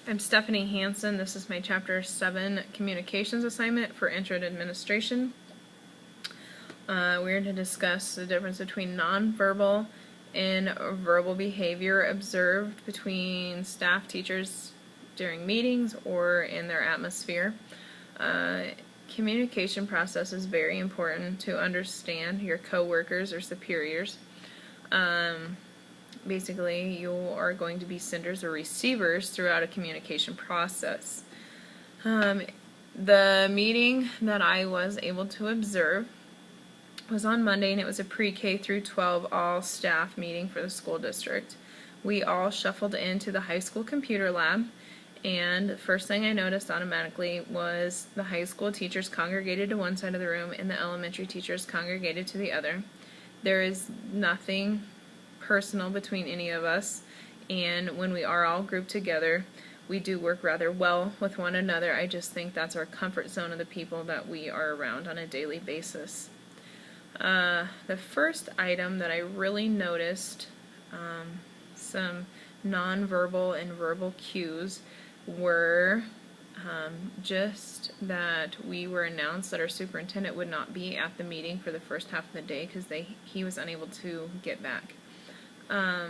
I'm Stephanie Hansen. This is my Chapter 7 Communications assignment for Intro to Administration. We're going to discuss the difference between nonverbal and verbal behavior observed between staff, teachers during meetings or in their atmosphere. Communication process is very important to understand your coworkers or superiors. Basically, you are going to be senders or receivers throughout a communication process. The meeting that I was able to observe was on Monday, and it was a pre-K through 12 all staff meeting for the school district. We all shuffled into the high school computer lab, and the first thing I noticed automatically was the high school teachers congregated to one side of the room and the elementary teachers congregated to the other. There is nothing personal between any of us, and when we are all grouped together, we do work rather well with one another. I just think that's our comfort zone of the people that we are around on a daily basis. The first item that I really noticed, some nonverbal and verbal cues, were just that we were announced that our superintendent would not be at the meeting for the first half of the day because he was unable to get back. I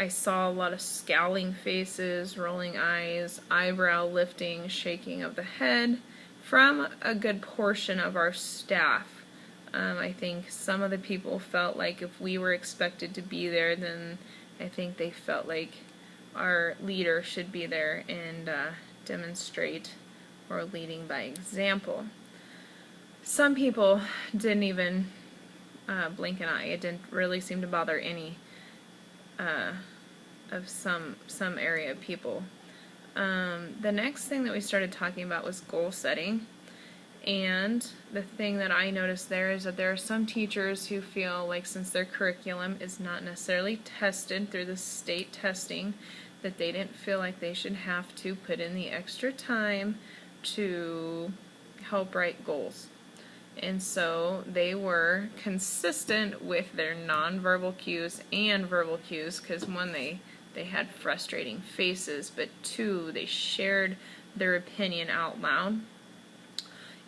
saw a lot of scowling faces, rolling eyes, eyebrow lifting, shaking of the head from a good portion of our staff. I think some of the people felt like if we were expected to be there, then I think they felt like our leader should be there and demonstrate or leading by example. Some people didn't even blink an eye. It didn't really seem to bother any of some area of people. The next thing that we started talking about was goal setting, and the thing that I noticed there is that there are some teachers who feel like since their curriculum is not necessarily tested through the state testing, that they didn't feel like they should have to put in the extra time to help write goals. And so they were consistent with their nonverbal cues and verbal cues, because one, they had frustrating faces, but two, they shared their opinion out loud.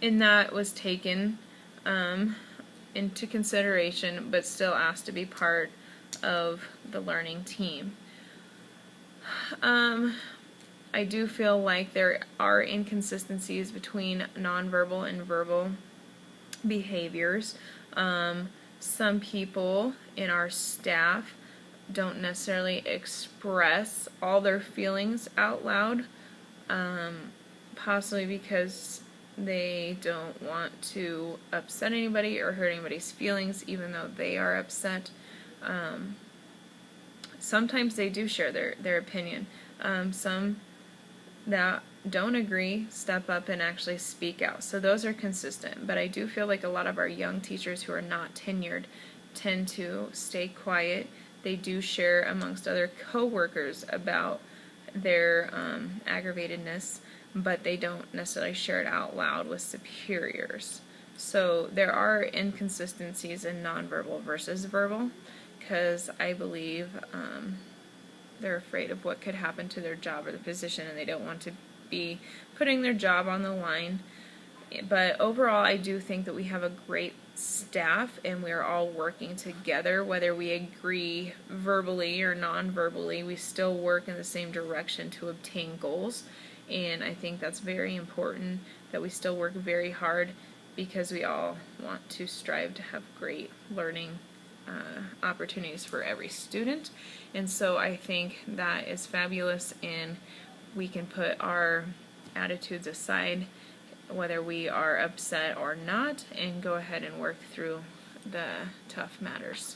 And that was taken into consideration, but still asked to be part of the learning team. I do feel like there are inconsistencies between nonverbal and verbal behaviors. Some people in our staff don't necessarily express all their feelings out loud, possibly because they don't want to upset anybody or hurt anybody's feelings, even though they are upset. Sometimes they do share their opinion. Some that don't agree step up and actually speak out. So those are consistent. But I do feel like a lot of our young teachers who are not tenured tend to stay quiet. They do share amongst other co-workers about their aggravatedness, but they don't necessarily share it out loud with superiors. So there are inconsistencies in nonverbal versus verbal, because I believe they're afraid of what could happen to their job or the position, and they don't want to be putting their job on the line. But overall, I do think that we have a great staff, and we're all working together. Whether we agree verbally or non-verbally, we still work in the same direction to obtain goals. And I think that's very important, that we still work very hard, because we all want to strive to have great learning opportunities for every student. And so I think that is fabulous, and we can put our attitudes aside, whether we are upset or not, and go ahead and work through the tough matters.